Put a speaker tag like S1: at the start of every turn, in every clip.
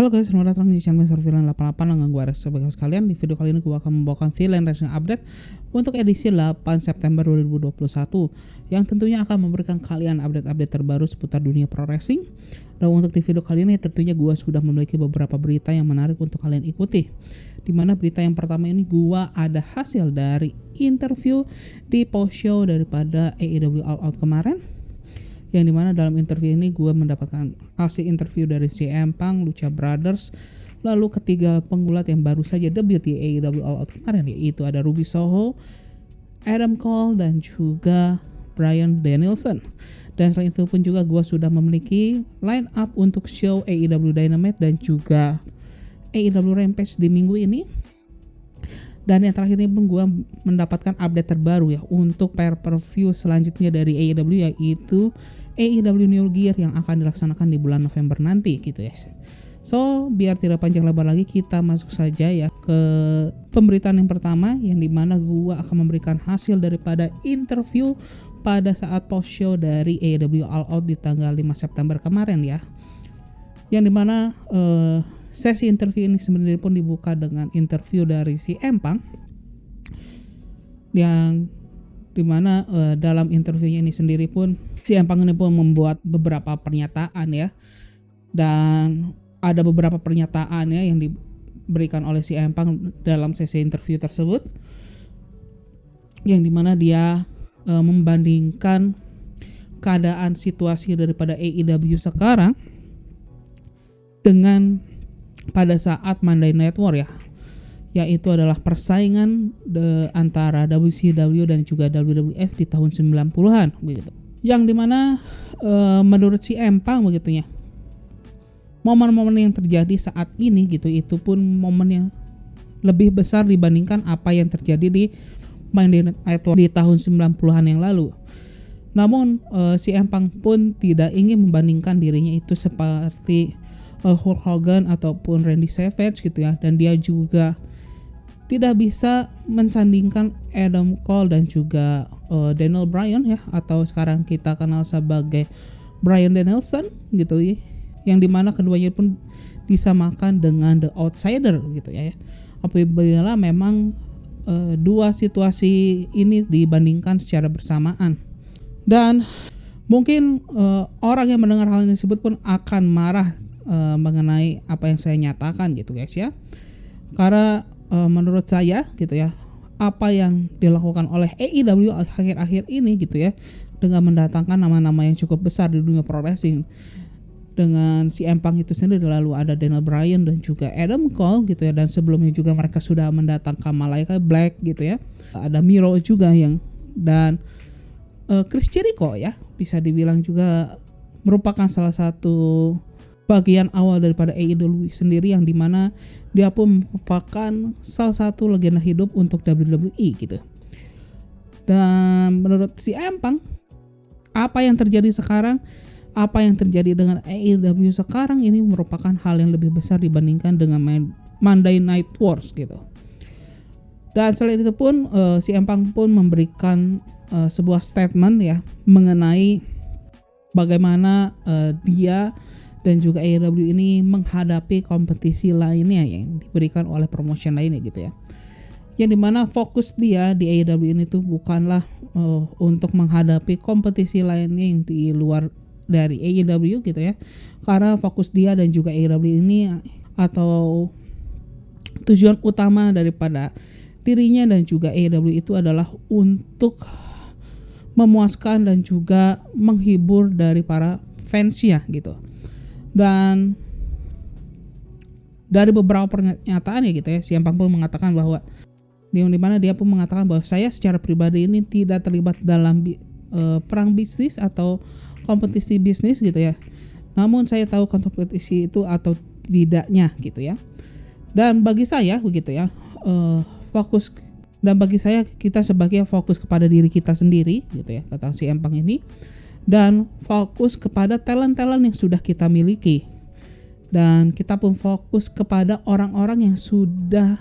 S1: Halo guys, selamat datang di channel Mr. Villain 88 dengan gue Ares sebagai host kalian. Di video kali ini gue akan membawakan Villain Wrestling Update untuk edisi 8 September 2021 yang tentunya akan memberikan kalian update-update terbaru seputar dunia pro wrestling. Dan untuk di video kali ini tentunya gue sudah memiliki beberapa berita yang menarik untuk kalian ikuti. Dimana berita yang pertama ini gue ada hasil dari interview di post show daripada AEW All Out kemarin, yang dimana dalam interview ini gue mendapatkan hasil interview dari CM Punk, Lucha Brothers, lalu ketiga penggulat yang baru saja debut di AEW All Out kemarin, yaitu ada Ruby Soho, Adam Cole, dan juga Bryan Danielson. Dan selain itu pun juga gue sudah memiliki line up untuk show AEW Dynamite dan juga AEW Rampage di minggu ini. Dan yang terakhir ini pun gue mendapatkan update terbaru ya untuk pay-per-view selanjutnya dari AEW, yaitu AEW New Year yang akan dilaksanakan di bulan November nanti gitu guys. So biar tidak panjang lebar lagi, kita masuk saja ya ke pemberitaan yang pertama, yang dimana gue akan memberikan hasil daripada interview pada saat post show dari AEW All Out di tanggal 5 September kemarin ya. Yang dimana sesi interview ini sebenarnya pun dibuka dengan interview dari CM Punk, yang dimana dalam interviewnya ini sendiri pun CM Punk ini pun membuat beberapa pernyataan ya, dan ada beberapa pernyataan ya yang diberikan oleh CM Punk dalam sesi interview tersebut, yang dimana dia membandingkan keadaan situasi daripada AEW sekarang dengan pada saat Monday Night War ya, yaitu adalah persaingan antara WCW dan juga WWF di tahun 90-an begitu. Yang dimana menurut CM Punk begitu ya, momen-momen yang terjadi saat ini gitu, itu pun momen yang lebih besar dibandingkan apa yang terjadi di Monday Night War di tahun 90-an yang lalu. Namun CM Punk pun tidak ingin membandingkan dirinya itu seperti Hulk Hogan ataupun Randy Savage gitu ya, dan dia juga tidak bisa mensandingkan Adam Cole dan juga Daniel Bryan ya, atau sekarang kita kenal sebagai Bryan Danielson gitu ya, yang dimana keduanya pun disamakan dengan The Outsider gitu ya. Apabila memang dua situasi ini dibandingkan secara bersamaan, dan mungkin orang yang mendengar hal ini tersebut pun akan marah mengenai apa yang saya nyatakan gitu guys ya, karena menurut saya gitu ya, apa yang dilakukan oleh AEW akhir-akhir ini gitu ya, dengan mendatangkan nama-nama yang cukup besar di dunia pro wrestling dengan CM Punk itu sendiri, lalu ada Daniel Bryan dan juga Adam Cole gitu ya, dan sebelumnya juga mereka sudah mendatangkan Malakai Black gitu ya, ada Miro juga yang, dan Chris Jericho ya, bisa dibilang juga merupakan salah satu bagian awal daripada AEW sendiri, yang dimana dia pun merupakan salah satu legenda hidup untuk WWE gitu. Dan menurut CM Punk, apa yang terjadi sekarang, apa yang terjadi dengan AEW sekarang ini merupakan hal yang lebih besar dibandingkan dengan Monday Night Wars gitu. Dan selain itu pun CM Punk pun memberikan sebuah statement ya mengenai bagaimana dia dan juga AEW ini menghadapi kompetisi lainnya yang diberikan oleh promotion lainnya gitu ya. Yang dimana fokus dia di AEW ini tuh bukanlah untuk menghadapi kompetisi lainnya yang di luar dari AEW gitu ya. Karena fokus dia dan juga AEW ini, atau tujuan utama daripada dirinya dan juga AEW itu adalah untuk memuaskan dan juga menghibur dari para fansnya gitu. Dan dari beberapa pernyataan ya gitu ya, CM Punk pun mengatakan bahwa di mana dia pun mengatakan bahwa saya secara pribadi ini tidak terlibat dalam perang bisnis atau kompetisi bisnis gitu ya. Namun saya tahu kompetisi itu atau tidaknya gitu ya. Dan bagi saya begitu ya, fokus, dan bagi saya kita sebagai fokus kepada diri kita sendiri gitu ya, kata CM Punk ini, dan fokus kepada talent-talent yang sudah kita miliki, dan kita pun fokus kepada orang-orang yang sudah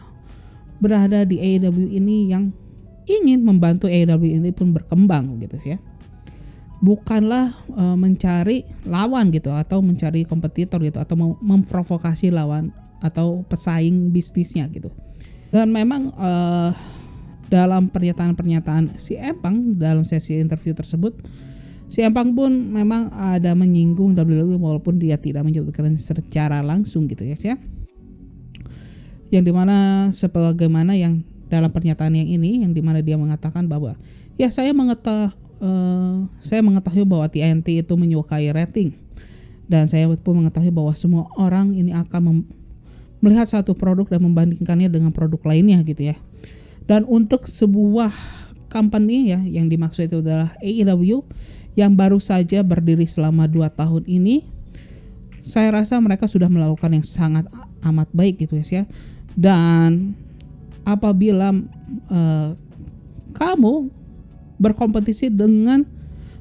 S1: berada di AEW ini yang ingin membantu AEW ini pun berkembang gitu ya. bukanlah mencari lawan gitu atau mencari kompetitor gitu atau memprovokasi lawan atau pesaing bisnisnya gitu. Dan memang dalam pernyataan si Empang dalam sesi interview tersebut, si Empang pun memang ada menyinggung WWE walaupun dia tidak menyebutkan secara langsung gitu ya. Yang dimana sebagaimana yang dalam pernyataan yang ini, yang dimana dia mengatakan bahwa ya saya mengetahui bahwa TNT itu menyukai rating, dan saya pun mengetahui bahwa semua orang ini akan melihat satu produk dan membandingkannya dengan produk lainnya gitu ya. Dan untuk sebuah company ya, yang dimaksud itu adalah AEW yang baru saja berdiri selama 2 tahun ini, saya rasa mereka sudah melakukan yang sangat amat baik gitu ya. Dan apabila kamu berkompetisi dengan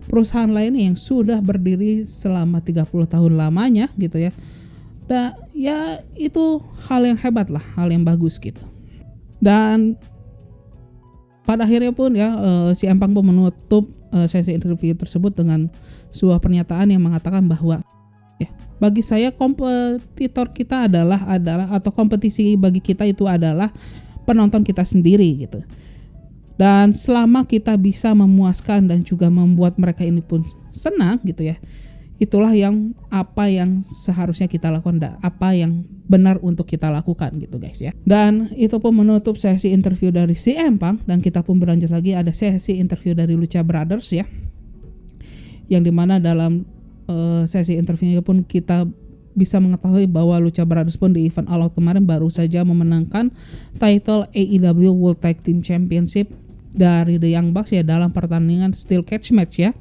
S1: perusahaan lainnya yang sudah berdiri selama 30 tahun lamanya gitu ya, ya itu hal yang hebat lah, hal yang bagus gitu. Dan pada akhirnya pun ya si Empang pun menutup sesi interview tersebut dengan sebuah pernyataan yang mengatakan bahwa ya, bagi saya kompetitor kita adalah atau kompetisi bagi kita itu adalah penonton kita sendiri gitu. Dan selama kita bisa memuaskan dan juga membuat mereka ini pun senang gitu ya, itulah apa yang seharusnya kita lakukan, apa yang benar untuk kita lakukan gitu guys ya. Dan itu pun menutup sesi interview dari si Empang, dan kita pun berlanjut lagi ada sesi interview dari Lucha Brothers ya, yang dimana dalam sesi interviewnya pun kita bisa mengetahui bahwa Lucha Brothers pun di event All Out kemarin baru saja memenangkan title AEW World Tag Team Championship dari The Young Bucks ya dalam pertandingan Steel Cage match ya.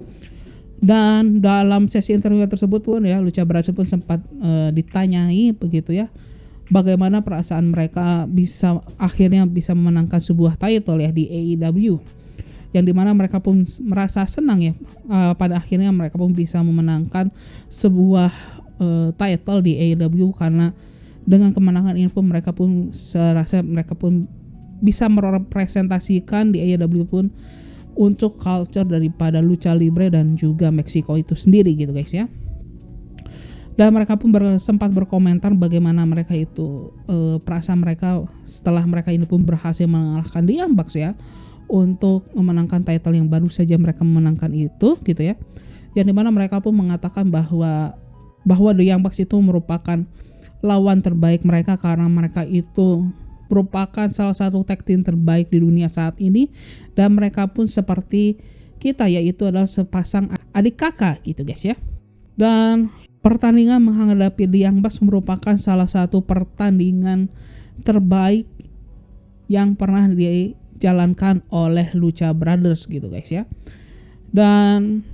S1: Dan dalam sesi interview tersebut pun ya Lucha Brothers pun sempat ditanyai begitu ya, bagaimana perasaan mereka akhirnya bisa memenangkan sebuah title ya di AEW, yang dimana mereka pun merasa senang ya pada akhirnya mereka pun bisa memenangkan sebuah title di AEW, karena dengan kemenangan ini pun mereka pun serasa mereka pun bisa merepresentasikan di AEW pun untuk culture daripada lucha libre dan juga Meksiko itu sendiri gitu guys ya. Dan mereka pun sempat berkomentar bagaimana mereka itu perasaan mereka setelah mereka ini pun berhasil mengalahkan The Young Bucks ya untuk memenangkan title yang baru saja mereka memenangkan itu gitu ya. Yang dimana mereka pun mengatakan bahwa The Young Bucks itu merupakan lawan terbaik mereka, karena mereka itu merupakan salah satu tag team terbaik di dunia saat ini, dan mereka pun seperti kita yaitu adalah sepasang adik kakak gitu guys ya. Dan pertandingan menghadapi The Young Bucks merupakan salah satu pertandingan terbaik yang pernah dijalankan oleh Lucha Brothers gitu guys ya. Dan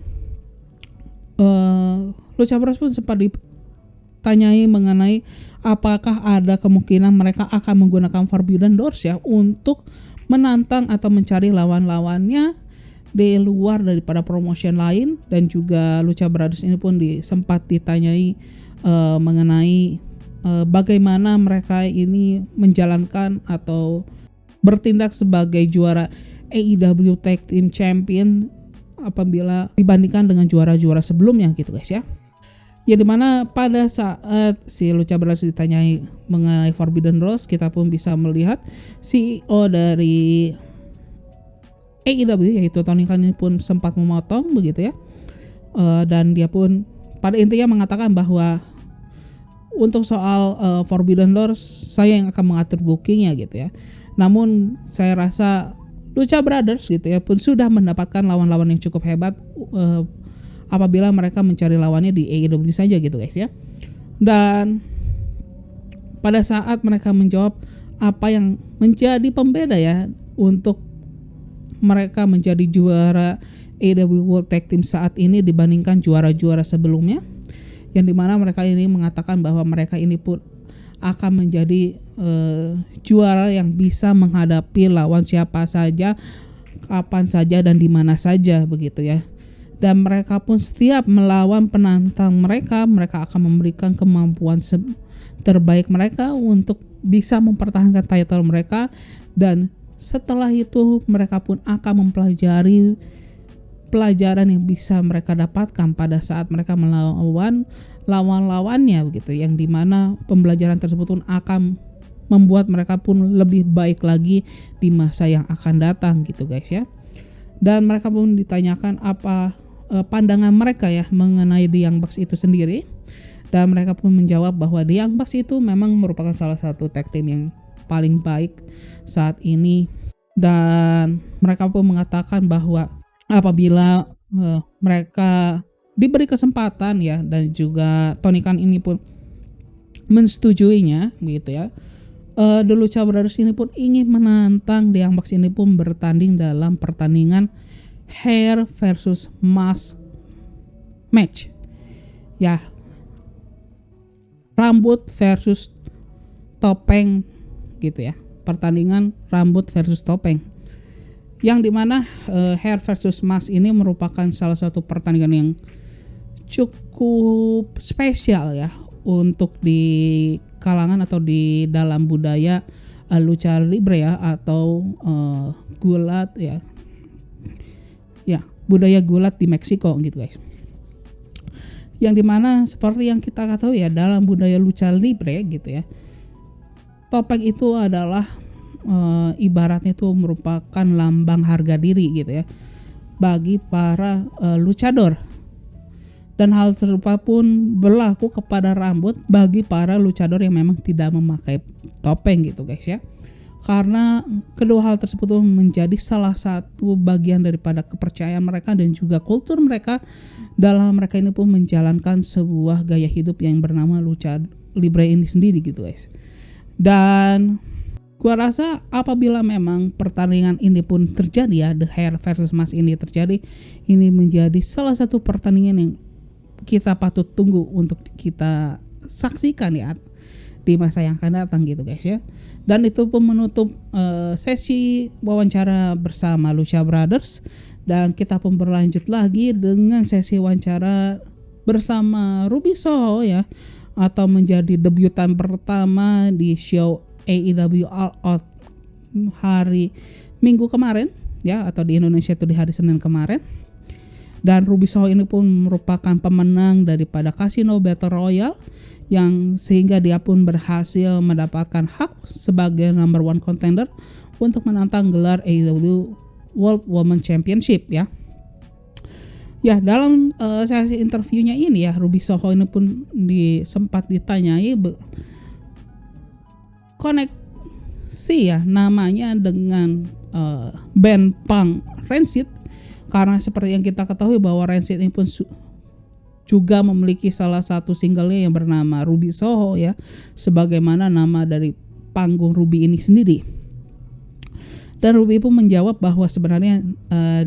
S1: Lucha Brothers pun sempat ditanyai mengenai apakah ada kemungkinan mereka akan menggunakan Forbidden Doors ya untuk menantang atau mencari lawan-lawannya di luar daripada promotion lain. Dan juga Lucha Brothers ini pun sempat ditanyai mengenai bagaimana mereka ini menjalankan atau bertindak sebagai juara AEW Tag Team Champion apabila dibandingkan dengan juara-juara sebelumnya gitu guys ya. Ya dimana pada saat si Lucha Brothers ditanyai mengenai Forbidden Doors, kita pun bisa melihat CEO dari AEW yaitu Tony Khan ini pun sempat memotong begitu ya. Dan dia pun pada intinya mengatakan bahwa untuk soal Forbidden Doors saya yang akan mengatur bookingnya gitu ya. Namun saya rasa Lucha Brothers gitu ya pun sudah mendapatkan lawan-lawan yang cukup hebat apabila mereka mencari lawannya di AEW saja gitu guys ya. Dan pada saat mereka menjawab apa yang menjadi pembeda ya untuk mereka menjadi juara AEW World Tag Team saat ini dibandingkan juara-juara sebelumnya, yang dimana mereka ini mengatakan bahwa mereka ini pun akan menjadi juara yang bisa menghadapi lawan siapa saja, kapan saja dan di mana saja begitu ya. Dan mereka pun setiap melawan penantang mereka akan memberikan kemampuan terbaik mereka untuk bisa mempertahankan title mereka. Dan setelah itu mereka pun akan mempelajari pelajaran yang bisa mereka dapatkan pada saat mereka melawan lawan-lawannya begitu, yang dimana pembelajaran tersebut pun akan membuat mereka pun lebih baik lagi di masa yang akan datang gitu guys ya. Dan mereka pun ditanyakan apa pandangan mereka ya mengenai The Young Bucks itu sendiri, dan mereka pun menjawab bahwa The Young Bucks itu memang merupakan salah satu tag team yang paling baik saat ini, dan mereka pun mengatakan bahwa apabila mereka diberi kesempatan ya, dan juga Tony Khan ini pun mensetujuinya gitu ya, The Lucha Brothers ini pun ingin menantang The Young Bucks ini pun bertanding dalam pertandingan hair versus mask match ya, rambut versus topeng gitu ya, pertandingan rambut versus topeng, yang dimana hair versus mask ini merupakan salah satu pertandingan yang cukup spesial ya untuk di kalangan atau di dalam budaya lucha libre ya, atau gulat ya, budaya gulat di Meksiko gitu guys. Yang dimana seperti yang kita ketahui ya, dalam budaya lucha libre gitu ya, topeng itu adalah ibaratnya itu merupakan lambang harga diri gitu ya bagi para luchador. Dan hal serupa pun berlaku kepada rambut bagi para luchador yang memang tidak memakai topeng gitu guys ya. Karena kedua hal tersebut menjadi salah satu bagian daripada kepercayaan mereka dan juga kultur mereka dalam mereka ini pun menjalankan sebuah gaya hidup yang bernama lucha libre ini sendiri gitu guys. Dan gua rasa apabila memang pertandingan ini pun terjadi ya, The Hair versus Mask ini terjadi, ini menjadi salah satu pertandingan yang kita patut tunggu untuk kita saksikan ya di masa yang akan datang gitu guys ya. Dan itu pun menutup sesi wawancara bersama Lucha Brothers, dan kita pun berlanjut lagi dengan sesi wawancara bersama Ruby Soho ya, atau menjadi debutan pertama di show AEW All Out hari Minggu kemarin ya, atau di Indonesia itu di hari Senin kemarin. Dan Ruby Soho ini pun merupakan pemenang daripada Casino Battle Royale, yang sehingga dia pun berhasil mendapatkan hak sebagai number one contender untuk menantang gelar AEW World Women Championship ya. Ya, dalam sesi interviewnya ini ya, Ruby Soho ini pun sempat ditanyai koneksi ya namanya dengan band punk Rancid, karena seperti yang kita ketahui bahwa Rancid ini pun juga memiliki salah satu singlenya yang bernama Ruby Soho ya, sebagaimana nama dari panggung Ruby ini sendiri. Dan Ruby pun menjawab bahwa sebenarnya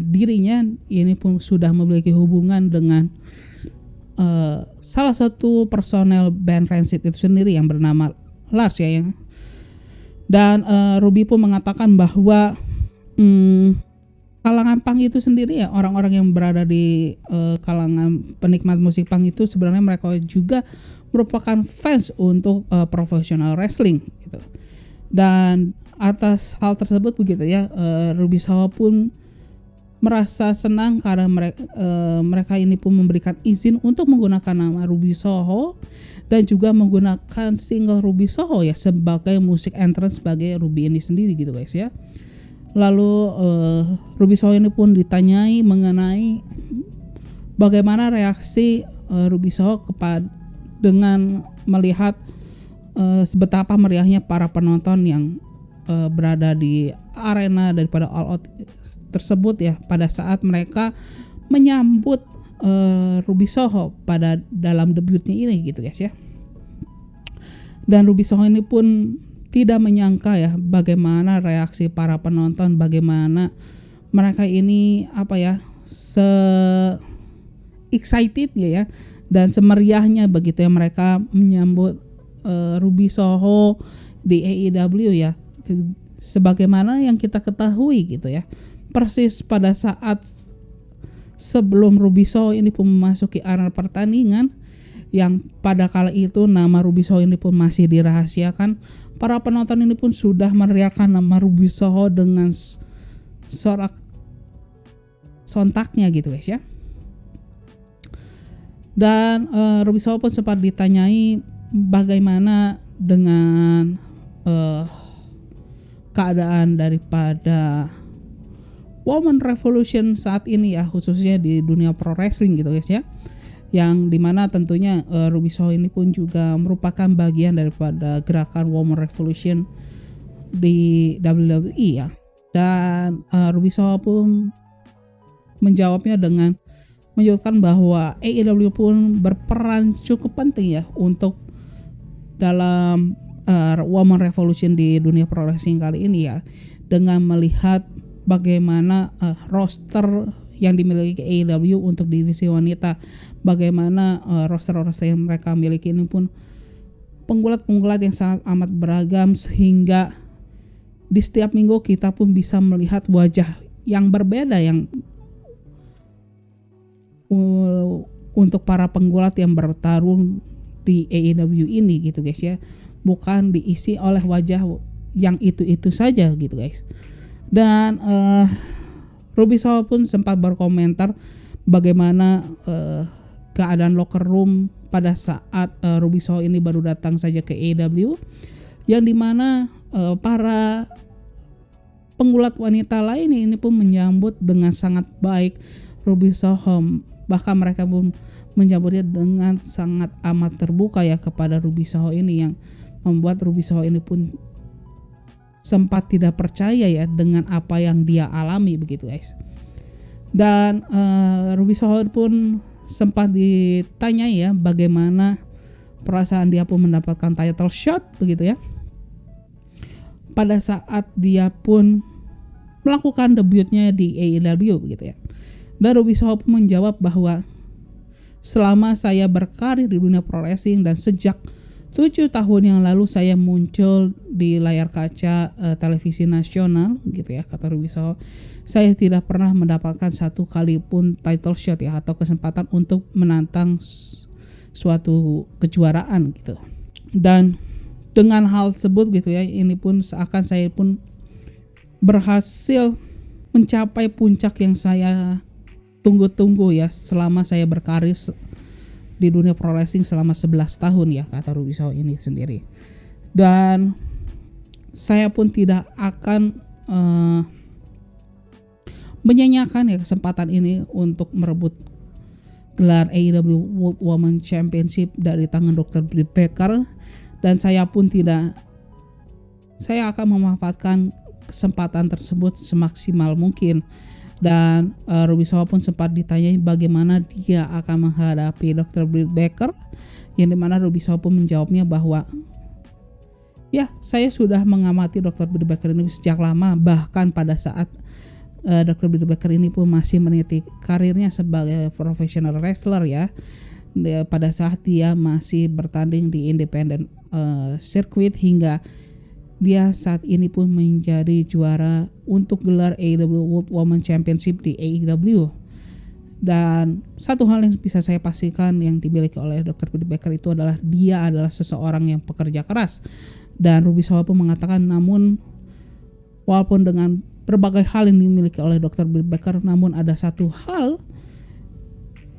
S1: dirinya ini pun sudah memiliki hubungan dengan salah satu personel band Rancid itu sendiri yang bernama Lars ya. Dan Ruby pun mengatakan bahwa kalangan punk itu sendiri ya, orang-orang yang berada di kalangan penikmat musik punk itu sebenarnya mereka juga merupakan fans untuk professional wrestling gitu. Dan atas hal tersebut begitu ya, Ruby Soho pun merasa senang karena mereka ini pun memberikan izin untuk menggunakan nama Ruby Soho dan juga menggunakan single Ruby Soho ya sebagai musik entrance sebagai Ruby ini sendiri gitu guys ya. Lalu Ruby Soho ini pun ditanyai mengenai bagaimana reaksi Ruby Soho dengan melihat sebetapa meriahnya para penonton yang berada di arena daripada All Out tersebut ya, pada saat mereka menyambut Ruby Soho pada dalam debutnya ini gitu guys ya. Dan Ruby Soho ini pun tidak menyangka ya bagaimana reaksi para penonton, bagaimana mereka ini excited ya dan semeriahnya begitu ya mereka menyambut Ruby Soho di AEW ya, sebagaimana yang kita ketahui gitu ya, persis pada saat sebelum Ruby Soho ini pun memasuki arena pertandingan yang pada kala itu nama Ruby Soho ini pun masih dirahasiakan, para penonton ini pun sudah meneriakkan nama Ruby Soho dengan sontaknya gitu guys ya. Dan Ruby Soho pun sempat ditanyai bagaimana dengan keadaan daripada Woman Revolution saat ini ya, khususnya di dunia pro wrestling gitu guys ya, yang dimana tentunya Ruby Soho ini pun juga merupakan bagian daripada gerakan Woman Revolution di WWE ya. Dan Ruby Soho pun menjawabnya dengan menyebutkan bahwa AEW pun berperan cukup penting ya untuk dalam Woman Revolution di dunia pro wrestling kali ini ya, dengan melihat bagaimana roster yang dimiliki AEW untuk divisi wanita, bagaimana roster-roster yang mereka miliki ini pun penggulat-penggulat yang sangat amat beragam, sehingga di setiap minggu kita pun bisa melihat wajah yang berbeda yang untuk para penggulat yang bertarung di AEW ini gitu guys ya, bukan diisi oleh wajah yang itu-itu saja gitu guys. Dan Ruby Soho pun sempat berkomentar bagaimana keadaan locker room pada saat Ruby Soho ini baru datang saja ke AEW, yang dimana para penggulat wanita lain ini pun menyambut dengan sangat baik Ruby Soho, bahkan mereka pun menyambutnya dengan sangat amat terbuka ya kepada Ruby Soho ini, yang membuat Ruby Soho ini pun sempat tidak percaya ya dengan apa yang dia alami begitu guys. Dan Ruby Soho pun sempat ditanyai ya bagaimana perasaan dia pun mendapatkan title shot begitu ya, pada saat dia pun melakukan debutnya di AEW begitu ya. Dan Ruby Soho pun menjawab bahwa selama saya berkarir di dunia pro wrestling dan sejak 7 tahun yang lalu saya muncul di layar kaca televisi nasional gitu ya, kata Ruby Soho, saya tidak pernah mendapatkan satu kali pun title shot ya, atau kesempatan untuk menantang suatu kejuaraan gitu. Dan dengan hal tersebut gitu ya, ini pun seakan saya pun berhasil mencapai puncak yang saya tunggu-tunggu ya selama saya berkarir di dunia pro wrestling selama 11 tahun ya, kata Ruby Soho ini sendiri. Dan saya pun tidak akan menyanyiakan ya kesempatan ini untuk merebut gelar AEW World Women Championship dari tangan Dr. Britt Baker, dan saya akan memanfaatkan kesempatan tersebut semaksimal mungkin. Dan Ruby Soho pun sempat ditanyai bagaimana dia akan menghadapi Dr. Britt Baker, yang dimana Ruby Soho pun menjawabnya bahwa ya, saya sudah mengamati Dr. Britt Baker ini sejak lama, bahkan pada saat Dr. Britt Baker ini pun masih meniti karirnya sebagai professional wrestler ya, pada saat dia masih bertanding di independent circuit, hingga dia saat ini pun menjadi juara untuk gelar AEW World Women Championship di AEW. Dan satu hal yang bisa saya pastikan yang dimiliki oleh Dr. Britt Baker itu adalah dia adalah seseorang yang pekerja keras. Dan Ruby Soho pun mengatakan, namun walaupun dengan berbagai hal yang dimiliki oleh Dr. Britt Baker, namun ada satu hal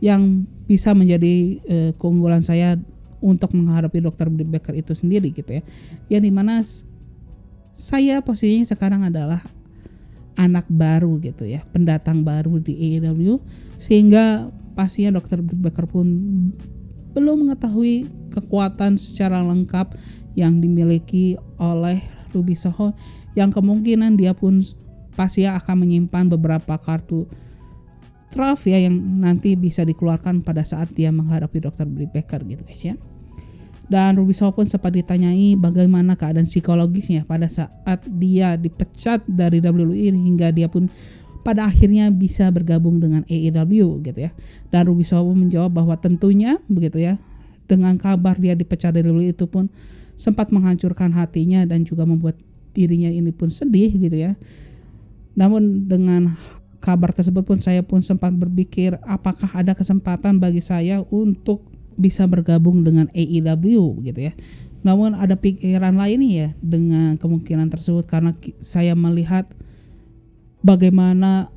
S1: yang bisa menjadi keunggulan saya untuk menghadapi Dr. Britt Baker itu sendiri gitu ya, yang dimana saya posisinya sekarang adalah anak baru gitu ya, pendatang baru di AEW, sehingga pastinya Dr. Britt Baker pun belum mengetahui kekuatan secara lengkap yang dimiliki oleh Ruby Soho, yang kemungkinan dia pun pasti akan menyimpan beberapa kartu truf ya yang nanti bisa dikeluarkan pada saat dia menghadapi Dr. Britt Baker gitu guys ya. Dan Ruby Soho pun sempat ditanyai bagaimana keadaan psikologisnya pada saat dia dipecat dari WWE hingga dia pun pada akhirnya bisa bergabung dengan AEW gitu ya. Dan Ruby Soho pun menjawab bahwa tentunya begitu ya, dengan kabar dia dipecat dari WWE itu pun sempat menghancurkan hatinya dan juga membuat dirinya ini pun sedih gitu ya. Namun dengan kabar tersebut pun saya pun sempat berpikir apakah ada kesempatan bagi saya untuk bisa bergabung dengan AEW gitu ya. Namun ada pikiran lain ya dengan kemungkinan tersebut, karena saya melihat bagaimana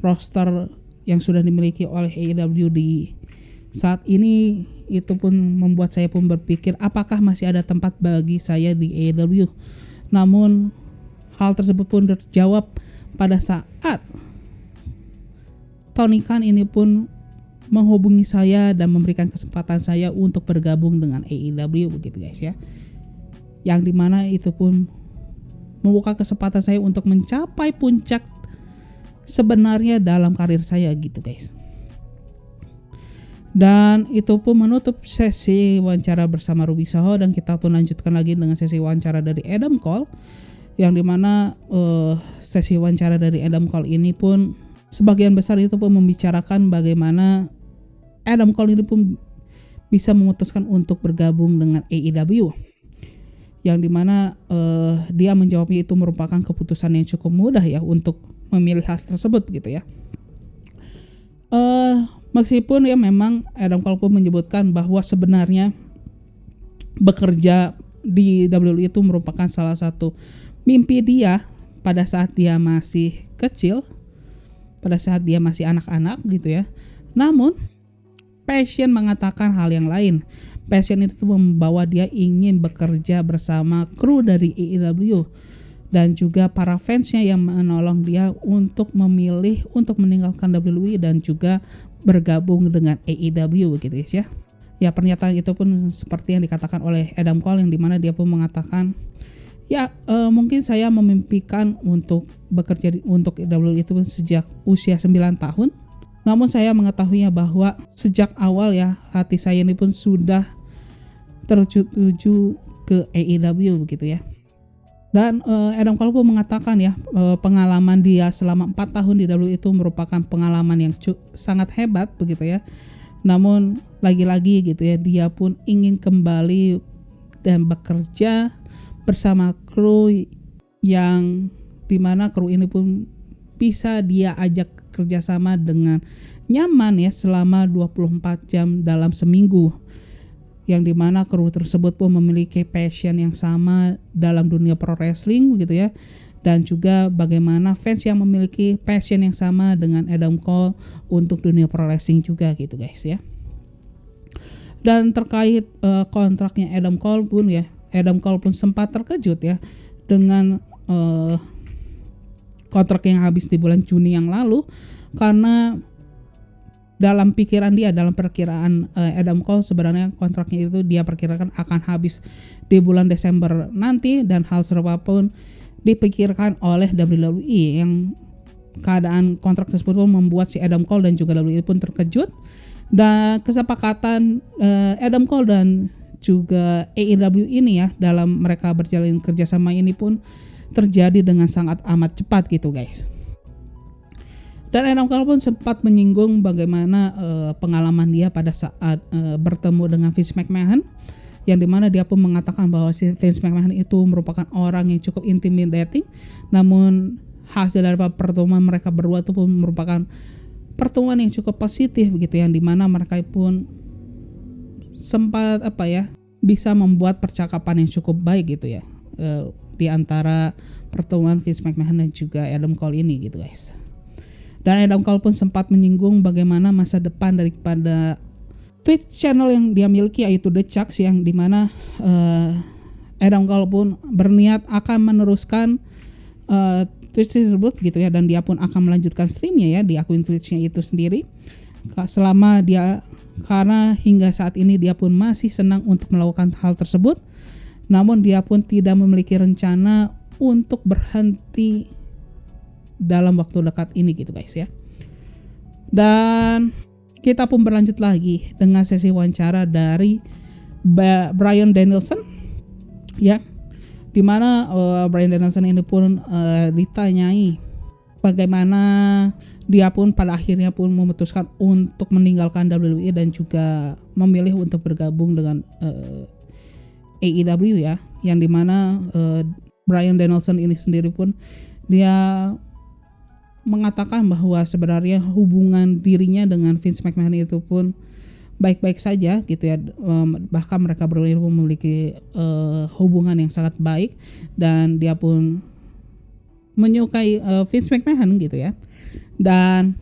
S1: roster yang sudah dimiliki oleh AEW di saat ini, itu pun membuat saya pun berpikir apakah masih ada tempat bagi saya di AEW. Namun hal tersebut pun terjawab pada saat Tony Khan ini pun menghubungi saya dan memberikan kesempatan saya untuk bergabung dengan AEW begitu guys ya. Yang dimana itu pun membuka kesempatan saya untuk mencapai puncak sebenarnya dalam karir saya gitu guys. Dan itu pun menutup sesi wawancara bersama Ruby Soho, dan kita pun lanjutkan lagi dengan sesi wawancara dari Adam Cole, yang dimana sesi wawancara dari Adam Cole ini pun sebagian besar itu pun membicarakan bagaimana Adam Cole ini pun bisa memutuskan untuk bergabung dengan AEW, yang dimana dia menjawabnya itu merupakan keputusan yang cukup mudah ya untuk memilih hal tersebut gitu ya. Meskipun ya memang Adam Cole pun menyebutkan bahwa sebenarnya bekerja di WWE itu merupakan salah satu mimpi dia pada saat dia masih kecil, pada saat dia masih anak-anak gitu ya. Namun passion mengatakan hal yang lain. Passion itu membawa dia ingin bekerja bersama kru dari AEW dan juga para fansnya yang menolong dia untuk memilih untuk meninggalkan WWE dan juga bergabung dengan AEW gitu guys ya. Ya, pernyataan itu pun seperti yang dikatakan oleh Adam Cole, yang dimana dia pun mengatakan ya mungkin saya memimpikan untuk bekerja untuk AEW itu sejak usia 9 tahun. Namun saya mengetahuinya bahwa sejak awal ya hati saya ini pun sudah tertuju ke AEW begitu ya. Dan Adam Cole pun mengatakan ya pengalaman dia selama 4 tahun di WWE itu merupakan pengalaman yang sangat hebat begitu ya. Namun lagi-lagi gitu ya, dia pun ingin kembali dan bekerja bersama kru yang dimana kru ini pun bisa dia ajak kerjasama dengan nyaman ya selama 24 jam dalam seminggu, yang dimana kru tersebut pun memiliki passion yang sama dalam dunia pro wrestling begitu ya, dan juga bagaimana fans yang memiliki passion yang sama dengan Adam Cole untuk dunia pro wrestling juga gitu guys ya. Dan terkait kontraknya Adam Cole pun ya, Adam Cole pun sempat terkejut ya dengan kontrak yang habis di bulan Juni yang lalu, karena dalam pikiran dia, dalam perkiraan Adam Cole sebenarnya kontraknya itu dia perkirakan akan habis di bulan Desember nanti, dan hal serupa pun dipikirkan oleh WWE, yang keadaan kontrak tersebut pun membuat si Adam Cole dan juga WWE pun terkejut. Dan kesepakatan Adam Cole dan juga AEW ini ya dalam mereka berjalin kerjasama ini pun terjadi dengan sangat amat cepat gitu guys. Dan Adam Cole pun sempat menyinggung bagaimana pengalaman dia pada saat bertemu dengan Vince McMahon, yang dimana dia pun mengatakan bahwa si Vince McMahon itu merupakan orang yang cukup intimidating. Namun hasil dari pertemuan mereka berdua itu pun merupakan pertemuan yang cukup positif begitu, yang dimana mereka pun sempat bisa membuat percakapan yang cukup baik gitu ya di antara pertemuan Vince McMahon dan juga Adam Cole ini gitu guys. Dan Adam Cole pun sempat menyinggung bagaimana masa depan daripada Twitch channel yang dia miliki, yaitu The Chucks, yang dimana Adam Cole pun berniat akan meneruskan Twitch tersebut gitu ya, dan dia pun akan melanjutkan streamnya ya di akun Twitch-nya itu sendiri selama dia, karena hingga saat ini dia pun masih senang untuk melakukan hal tersebut. Namun dia pun tidak memiliki rencana untuk berhenti dalam waktu dekat ini gitu guys ya. Dan kita pun berlanjut lagi dengan sesi wawancara dari Bryan Danielson ya, dimana Bryan Danielson ini pun ditanyai bagaimana dia pun pada akhirnya pun memutuskan untuk meninggalkan WWE dan juga memilih untuk bergabung dengan AEW ya, yang dimana Bryan Danielson ini sendiri pun dia mengatakan bahwa sebenarnya hubungan dirinya dengan Vince McMahon itu pun baik-baik saja gitu ya, bahkan mereka berdua memiliki hubungan yang sangat baik, dan dia pun menyukai Vince McMahon gitu ya. Dan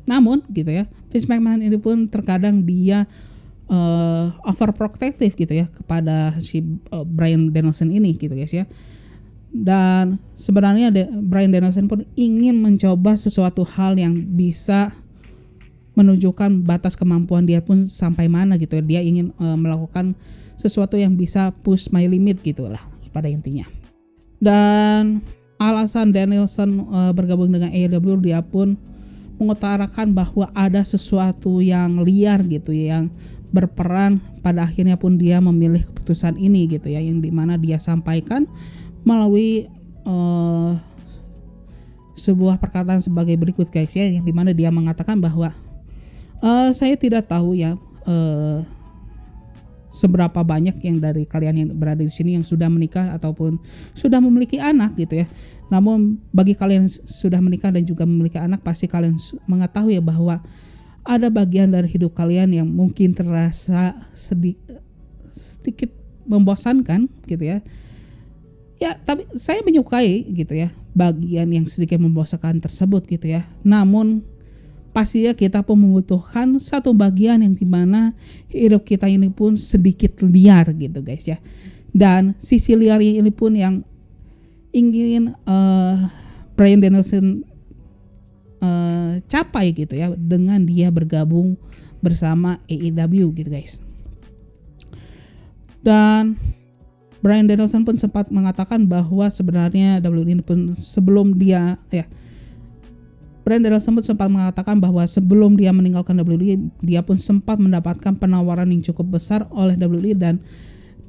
S1: Namun gitu ya, Vince McMahon ini pun terkadang dia overprotective gitu ya kepada si Bryan Danielson ini gitu guys ya. Dan sebenarnya Bryan Danielson pun ingin mencoba sesuatu hal yang bisa menunjukkan batas kemampuan dia pun sampai mana gitu ya. Dia ingin melakukan sesuatu yang bisa push my limit gitulah pada intinya. Dan alasan Danielson bergabung dengan AEW, dia pun mengutarakan bahwa ada sesuatu yang liar gitu ya, yang berperan pada akhirnya pun dia memilih keputusan ini gitu ya, yang dimana dia sampaikan melalui sebuah perkataan sebagai berikut guys ya, yang dimana dia mengatakan bahwa saya tidak tahu ya seberapa banyak yang dari kalian yang berada di sini yang sudah menikah ataupun sudah memiliki anak gitu ya. Namun bagi kalian yang sudah menikah dan juga memiliki anak, pasti kalian mengetahui ya bahwa ada bagian dari hidup kalian yang mungkin terasa sedikit membosankan gitu ya. Ya, tapi saya menyukai gitu ya bagian yang sedikit membosankan tersebut gitu ya. Namun pastinya kita pun membutuhkan satu bagian yang dimana hidup kita ini pun sedikit liar gitu guys ya. Dan sisi liar ini pun yang ingin Bryan Danielson capai gitu ya dengan dia bergabung bersama AEW gitu guys. Dan Bryan Danielson pun sempat mengatakan bahwa sebenarnya WWE ini pun sebelum dia Bryan Danielson pun sempat mengatakan bahwa sebelum dia meninggalkan WWE, dia pun sempat mendapatkan penawaran yang cukup besar oleh WWE dan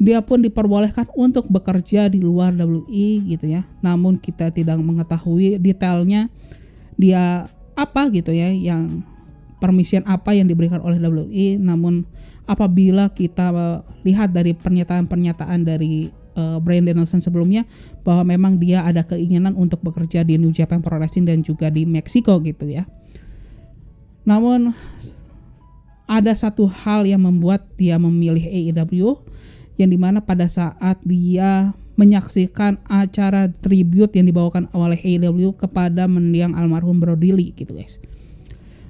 S1: dia pun diperbolehkan untuk bekerja di luar WWE gitu ya. Namun kita tidak mengetahui detailnya dia apa gitu ya, yang permission apa yang diberikan oleh WWE. Namun apabila kita lihat dari pernyataan-pernyataan dari Bryan Danielson sebelumnya, bahwa memang dia ada keinginan untuk bekerja di New Japan Pro Wrestling dan juga di Meksiko gitu ya. Namun ada satu hal yang membuat dia memilih AEW, yang dimana pada saat dia menyaksikan acara tribute yang dibawakan oleh AEW kepada mendiang almarhum Brody Lee gitu guys.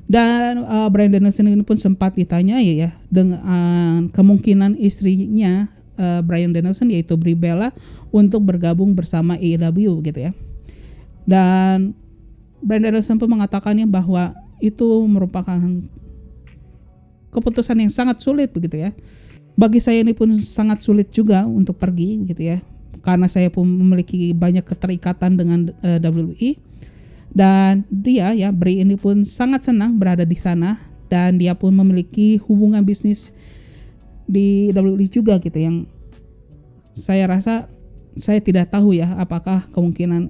S1: Dan Bryan Danielson ini pun sempat ditanya ya dengan kemungkinan istrinya Bryan Danielson yaitu Brie Bella untuk bergabung bersama AEW gitu ya. Dan Bryan Danielson pun mengatakannya bahwa itu merupakan keputusan yang sangat sulit begitu ya. Bagi saya ini pun sangat sulit juga untuk pergi gitu ya, karena saya pun memiliki banyak keterikatan dengan WWE. Dan dia ya, Brie ini pun sangat senang berada di sana, dan dia pun memiliki hubungan bisnis di WWE juga gitu, yang saya rasa saya tidak tahu ya apakah kemungkinan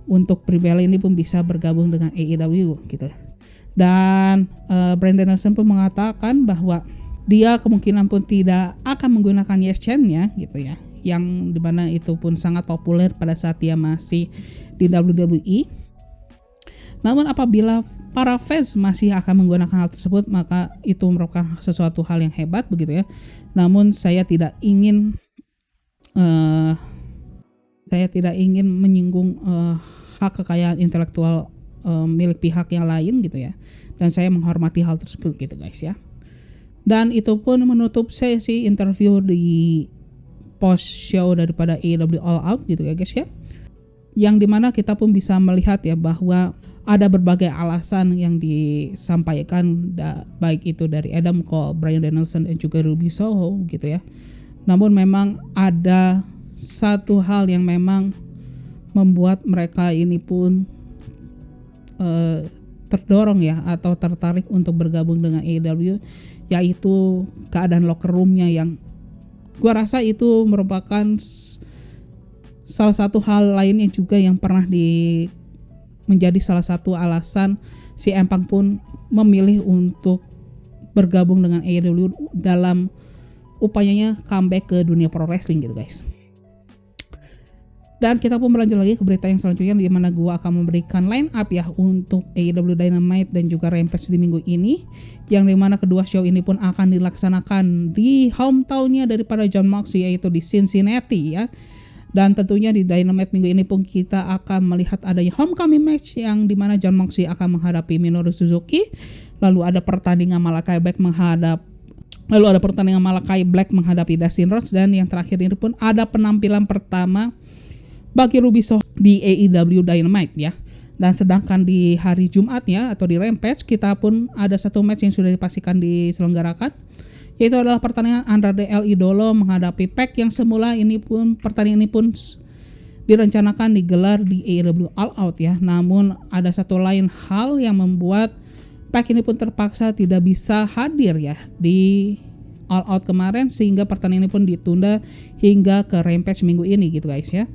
S1: untuk Brie Bella ini pun bisa bergabung dengan AEW gitu. Dan Bryan Danielson pun mengatakan bahwa dia kemungkinan pun tidak akan menggunakan Yes Chant-nya gitu ya, yang dimana itu pun sangat populer pada saat dia masih di WWE. Namun apabila para fans masih akan menggunakan hal tersebut, maka itu merupakan sesuatu hal yang hebat begitu ya. Namun saya tidak ingin menyinggung hak kekayaan intelektual milik pihak yang lain gitu ya. Dan saya menghormati hal tersebut gitu guys ya. Dan itu pun menutup sesi interview di post show daripada AEW All Out gitu ya guys ya. Yang dimana kita pun bisa melihat ya bahwa ada berbagai alasan yang disampaikan baik itu dari Adam Cole, Bryan Danielson dan juga Ruby Soho gitu ya. Namun memang ada satu hal yang memang membuat mereka ini pun terdorong ya atau tertarik untuk bergabung dengan AEW, yaitu keadaan locker roomnya yang gua rasa itu merupakan salah satu hal lainnya juga yang pernah menjadi salah satu alasan si Empang pun memilih untuk bergabung dengan AEW dalam upayanya comeback ke dunia pro wrestling gitu guys. Dan kita pun berlanjut lagi ke berita yang selanjutnya, di mana gua akan memberikan line up ya untuk AEW Dynamite dan juga Rampage di minggu ini, yang dimana kedua show ini pun akan dilaksanakan di hometownnya daripada Jon Moxley, yaitu di Cincinnati ya. Dan tentunya di Dynamite minggu ini pun kita akan melihat adanya homecoming match yang dimana Jon Moxley akan menghadapi Minoru Suzuki. Lalu ada pertandingan Malakai Black menghadapi Dustin Rhodes, dan yang terakhir ini pun ada penampilan pertama bagi Ruby Soho di AEW Dynamite ya. Dan sedangkan di hari Jumat ya atau di Rampage kita pun ada satu match yang sudah dipastikan diselenggarakan, yaitu adalah pertandingan Andrade El Idolo menghadapi PAC yang semula pertandingan ini pun direncanakan digelar di AEW All Out ya. Namun ada satu lain hal yang membuat PAC ini pun terpaksa tidak bisa hadir ya di All Out kemarin, sehingga pertandingan ini pun ditunda hingga ke Rampage minggu ini gitu guys ya.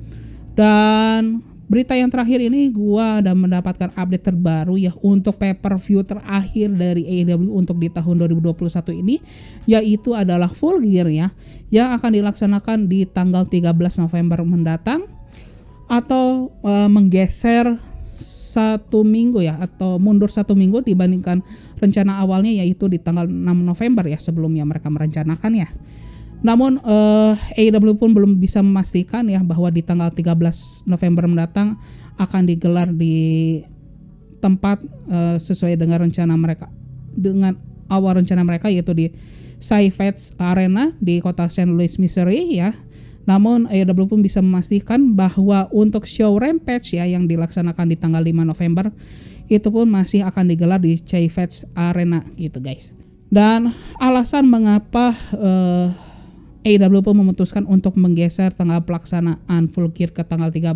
S1: Dan berita yang terakhir ini gua udah mendapatkan update terbaru ya untuk pay-per-view terakhir dari AEW untuk di tahun 2021 ini, yaitu adalah Full Gear ya, yang akan dilaksanakan di tanggal 13 November mendatang, atau menggeser 1 minggu ya, atau mundur 1 minggu dibandingkan rencana awalnya, yaitu di tanggal 6 November ya sebelumnya mereka merencanakan ya. Namun AEW pun belum bisa memastikan ya bahwa di tanggal 13 November mendatang akan digelar di tempat sesuai dengan awal rencana mereka, yaitu di Cy-Feds Arena di kota St. Louis, Missouri ya. Namun AEW pun bisa memastikan bahwa untuk show Rampage ya yang dilaksanakan di tanggal 5 November itu pun masih akan digelar di Cy-Feds Arena gitu guys. Dan alasan mengapa AEW pun memutuskan untuk menggeser tanggal pelaksanaan Full Gear ke tanggal 13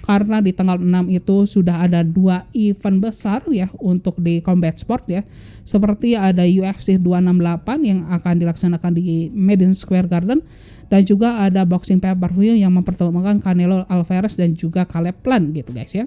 S1: karena di tanggal 6 itu sudah ada 2 event besar ya untuk di combat sport ya, seperti ada UFC 268 yang akan dilaksanakan di Madison Square Garden, dan juga ada boxing pay-per-view yang mempertemukan Canelo Alvarez dan juga Caleb Plant gitu guys ya.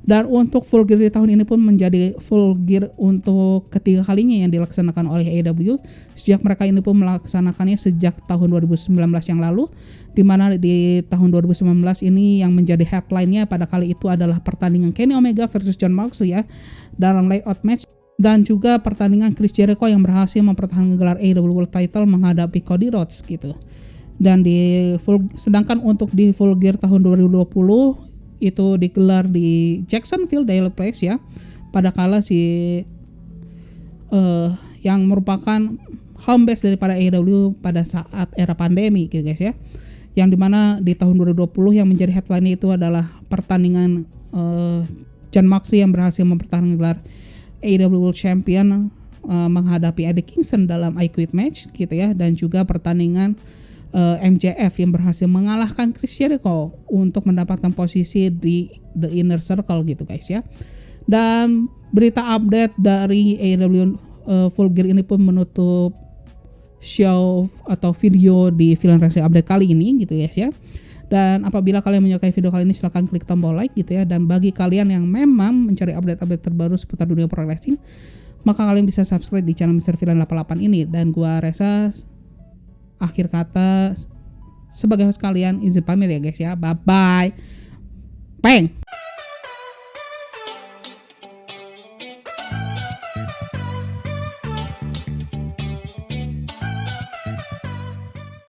S1: Dan untuk Full Gear di tahun ini pun menjadi Full Gear untuk ketiga kalinya yang dilaksanakan oleh AEW sejak mereka ini pun melaksanakannya sejak tahun 2019 yang lalu, di mana di tahun 2019 ini yang menjadi headline-nya pada kali itu adalah pertandingan Kenny Omega versus Jon Moxley ya dalam layout match, dan juga pertandingan Chris Jericho yang berhasil mempertahankan gelar AEW World Title menghadapi Cody Rhodes gitu. Dan sedangkan untuk di Full Gear tahun 2020 itu digelar di Jacksonville Daily Place ya, pada kala yang merupakan home base daripada AEW pada saat era pandemi gitu guys ya, yang dimana di tahun 2020 yang menjadi headline itu adalah pertandingan Jon Moxley yang berhasil mempertahankan gelar AEW World Champion menghadapi Eddie Kingston dalam I Quit match gitu ya, dan juga pertandingan MJF yang berhasil mengalahkan Chris Jericho untuk mendapatkan posisi di The Inner Circle gitu guys ya. Dan berita update dari AEW Full Gear ini pun menutup show atau video di Villain Wrestling Update kali ini gitu guys ya. Dan apabila kalian menyukai video kali ini silahkan klik tombol like gitu ya. Dan bagi kalian yang memang mencari update-update terbaru seputar dunia pro wrestling, maka kalian bisa subscribe di channel Mr. Villain 88 ini. Dan gua Reza akhir kata sebagai host kalian izin pamit ya guys ya. Bye bye. Peng.